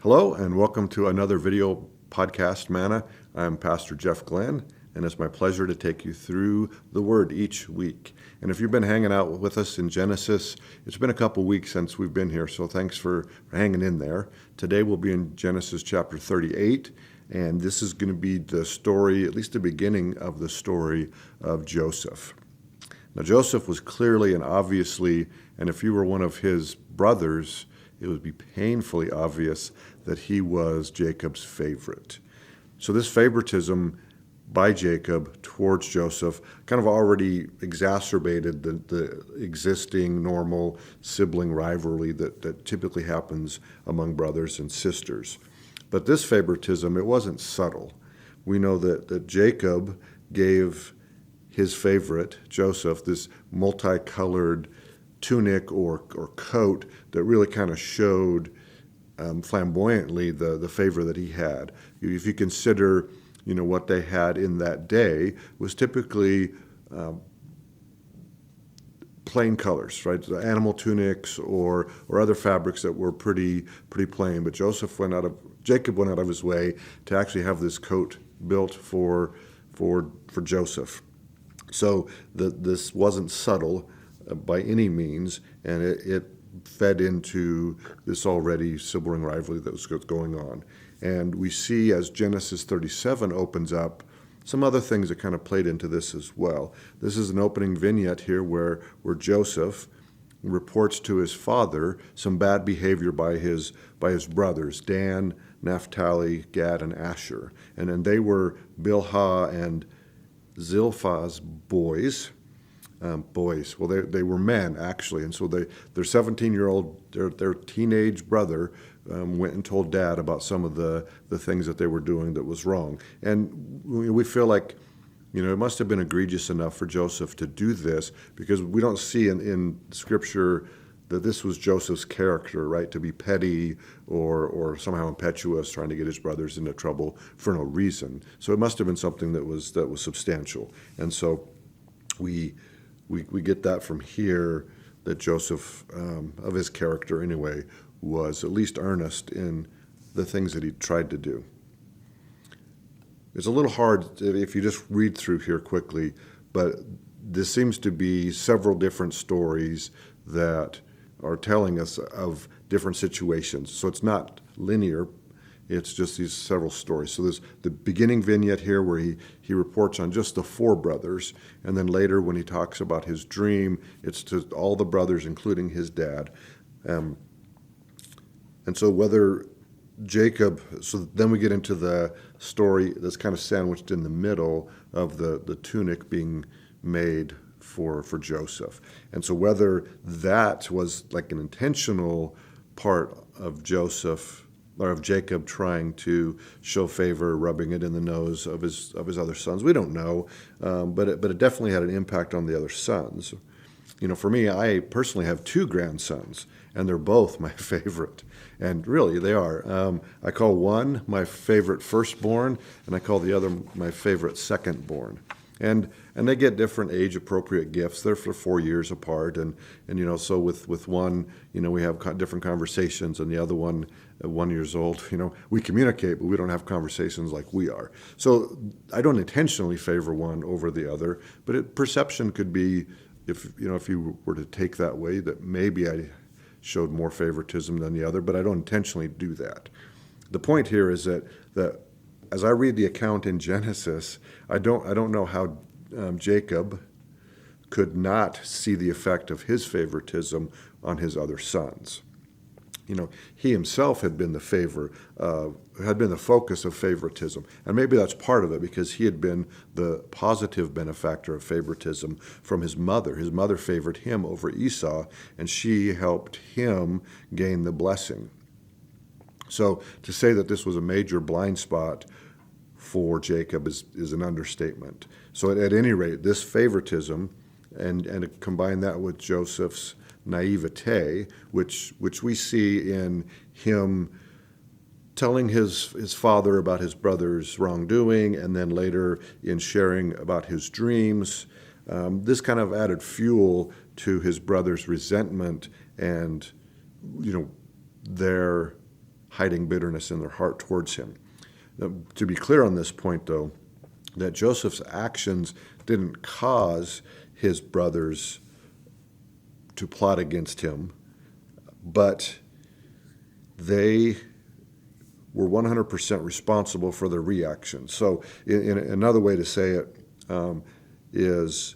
Hello and welcome to another video podcast, Manna. I'm Pastor Jeff Glenn, and it's my pleasure to take you through the Word each week. And if you've been hanging out with us in Genesis, it's been a couple weeks since we've been here, so thanks for hanging in there. Today we'll be in Genesis chapter 38, and this is going to be the story, at least the beginning of the story of Joseph. Now, Joseph was clearly and obviously, and if you were one of his brothers, it would be painfully obvious that he was Jacob's favorite. So this favoritism by Jacob towards Joseph kind of already exacerbated the existing normal sibling rivalry that typically happens among brothers and sisters. But this favoritism, it wasn't subtle. We know that Jacob gave his favorite, Joseph, this multicolored tunic or coat that really kind of showed flamboyantly the favor that he had. If you consider, what they had in that day was typically plain colors, right? The animal tunics or other fabrics that were pretty plain. But Jacob went out of his way to actually have this coat built for Joseph. So this wasn't subtle by any means, and it fed into this already sibling rivalry that was going on. And we see as Genesis 37 opens up, some other things that kind of played into this as well. This is an opening vignette here where Joseph reports to his father some bad behavior by his brothers, Dan, Naphtali, Gad, and Asher. And then they were Bilhah and Zilpah's boys. Well, they were men, actually, and so their 17-year-old, their teenage brother went and told Dad about some of the things that they were doing that was wrong. And we feel like, it must have been egregious enough for Joseph to do this, because we don't see in Scripture that this was Joseph's character, right, to be petty or somehow impetuous, trying to get his brothers into trouble for no reason. So it must have been something that was substantial. And so we get that from here, that Joseph, of his character anyway, was at least earnest in the things that he tried to do. It's a little hard if you just read through here quickly, but this seems to be several different stories that are telling us of different situations. So it's not linear. It's just these several stories. So there's the beginning vignette here where he reports on just the four brothers. And then later when he talks about his dream, it's to all the brothers, including his dad. And so whether Jacob, so then we get into the story that's kind of sandwiched in the middle of the tunic being made for Joseph. And so whether that was like an intentional part of Joseph or of Jacob trying to show favor, rubbing it in the nose of his other sons, we don't know, but it definitely had an impact on the other sons. For me, I personally have two grandsons, and they're both my favorite, and really they are. I call one my favorite firstborn, and I call the other my favorite secondborn. And they get different age-appropriate gifts. They're for 4 years apart, and so with one, we have different conversations, and the other one, at 1 year old, we communicate, but we don't have conversations like we are. So I don't intentionally favor one over the other, but perception could be, if you were to take that way, that maybe I showed more favoritism than the other, but I don't intentionally do that. The point here is that as I read the account in Genesis, I don't know how Jacob could not see the effect of his favoritism on his other sons. He himself had been the focus of favoritism, and maybe that's part of it because he had been the positive benefactor of favoritism from his mother. His mother favored him over Esau, and she helped him gain the blessing. So to say that this was a major blind spot for Jacob is an understatement. So at any rate, this favoritism, and combine that with Joseph's naivete, which we see in him telling his father about his brother's wrongdoing, and then later in sharing about his dreams, this kind of added fuel to his brother's resentment and, their hiding bitterness in their heart towards him. Now, to be clear on this point, though, that Joseph's actions didn't cause his brothers to plot against him, but they were 100% responsible for their reaction. So in another way to say it is,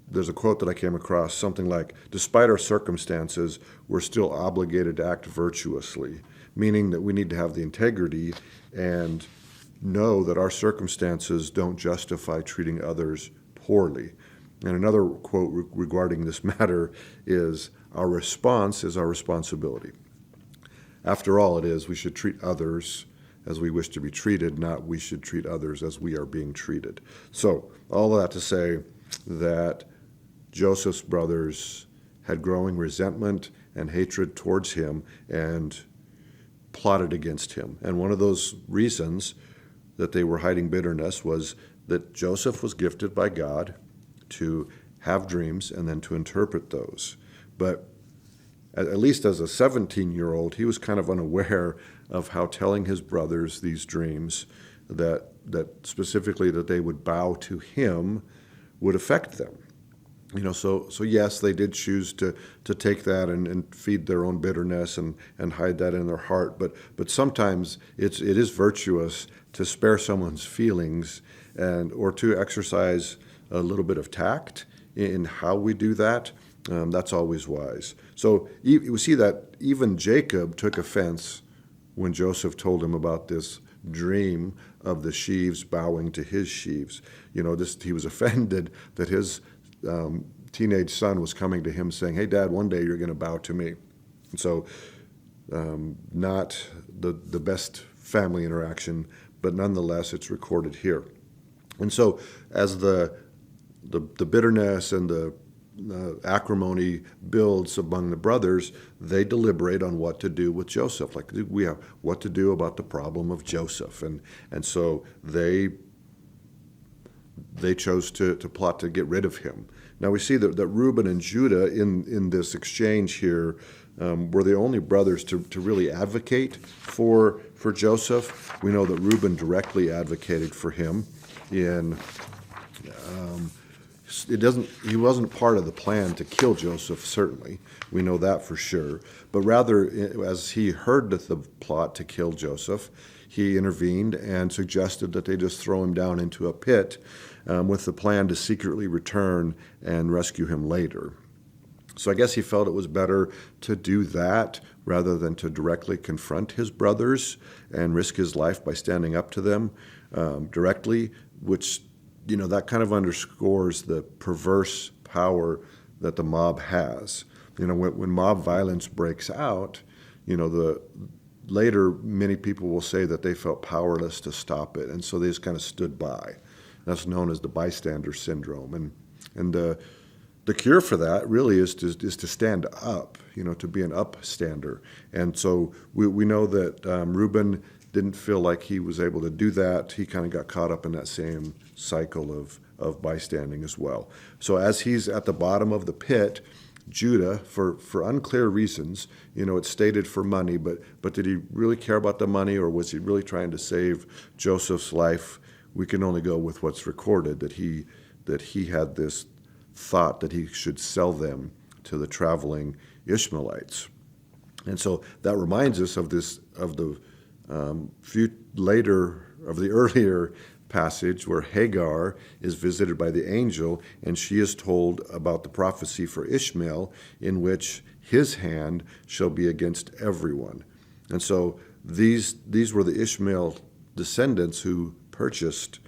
there's a quote that I came across, something like, despite our circumstances, we're still obligated to act virtuously, meaning that we need to have the integrity and know that our circumstances don't justify treating others poorly. And another quote regarding this matter is, our response is our responsibility. After all, it is, we should treat others as we wish to be treated, not we should treat others as we are being treated. So, all of that to say that Joseph's brothers had growing resentment and hatred towards him and plotted against him. And one of those reasons that they were hiding bitterness was that Joseph was gifted by God to have dreams and then to interpret those. But at least as a 17-year-old, he was kind of unaware of how telling his brothers these dreams, that specifically that they would bow to him, would affect them. So yes, they did choose to take that and feed their own bitterness and hide that in their heart. But sometimes it is virtuous to spare someone's feelings or to exercise a little bit of tact in how we do that. That's always wise. So we see that even Jacob took offense when Joseph told him about this dream of the sheaves bowing to his sheaves. He was offended that his teenage son was coming to him saying, "Hey, Dad, one day you're going to bow to me." And so not the best family interaction, but nonetheless, it's recorded here. And so as the bitterness and the acrimony builds among the brothers, they deliberate on what to do with Joseph. Like, we have what to do about the problem of Joseph. And so they chose to plot to get rid of him. Now we see that Reuben and Judah in this exchange here were the only brothers to really advocate for Joseph. We know that Reuben directly advocated for him in he wasn't part of the plan to kill Joseph, certainly. We know that for sure. But rather, as he heard the plot to kill Joseph, he intervened and suggested that they just throw him down into a pit with the plan to secretly return and rescue him later. So I guess he felt it was better to do that rather than to directly confront his brothers and risk his life by standing up to them directly, which that kind of underscores the perverse power that the mob has. When mob violence breaks out, later many people will say that they felt powerless to stop it, and so they just kind of stood by. That's known as the bystander syndrome. And the cure for that really is to stand up, to be an upstander. And so we know that Reuben didn't feel like he was able to do that. He kind of got caught up in that same cycle of bystanding as well. So as he's at the bottom of the pit, Judah, for unclear reasons, it's stated for money, but did he really care about the money, or was he really trying to save Joseph's life? We can only go with what's recorded, that he had this thought that he should sell them to the traveling Ishmaelites. And so that reminds us of the earlier passage where Hagar is visited by the angel, and she is told about the prophecy for Ishmael, in which his hand shall be against everyone. And so these were the Ishmael descendants who purchased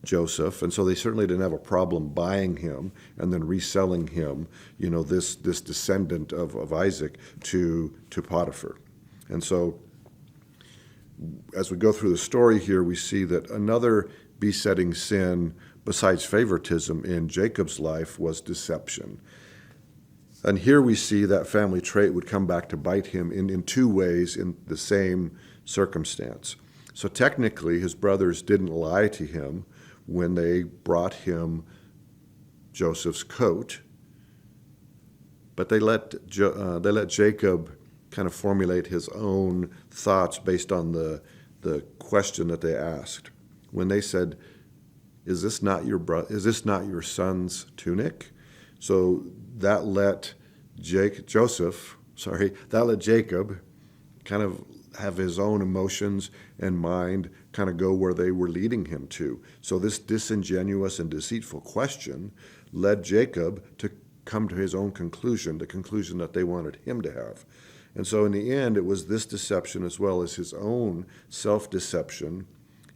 Joseph, and so they certainly didn't have a problem buying him and then reselling him, this descendant of Isaac to Potiphar. And so as we go through the story here, we see that another besetting sin besides favoritism in Jacob's life was deception. And here we see that family trait would come back to bite him in two ways in the same circumstance. So technically, his brothers didn't lie to him when they brought him Joseph's coat, but they let Jacob kind of formulate his own thoughts based on the question that they asked. When they said, is this not your son's tunic? So that let Jacob kind of have his own emotions and mind kind of go where they were leading him to. So this disingenuous and deceitful question led Jacob to come to his own conclusion, the conclusion that they wanted him to have. And so in the end, it was this deception as well as his own self-deception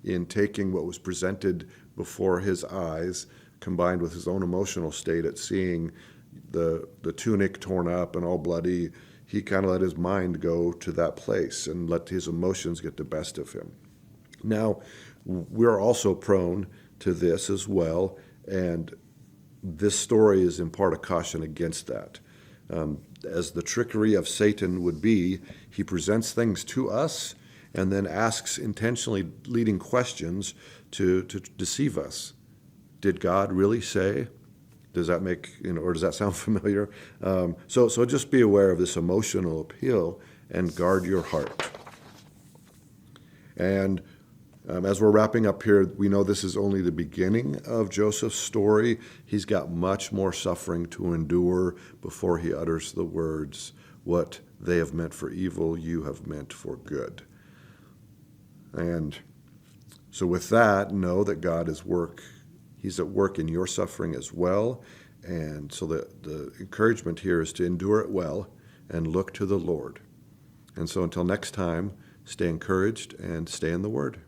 in taking what was presented before his eyes, combined with his own emotional state at seeing the tunic torn up and all bloody. He kind of let his mind go to that place and let his emotions get the best of him. Now, we're also prone to this as well, and this story is in part a caution against that. As the trickery of Satan would be, he presents things to us and then asks intentionally leading questions to deceive us. Did God really say? Does that make, or does that sound familiar? So just be aware of this emotional appeal and guard your heart. And as we're wrapping up here, we know this is only the beginning of Joseph's story. He's got much more suffering to endure before he utters the words, "What they have meant for evil, you have meant for good." And so with that, know that God is He's at work in your suffering as well. And so the encouragement here is to endure it well and look to the Lord. And so until next time, stay encouraged and stay in the Word.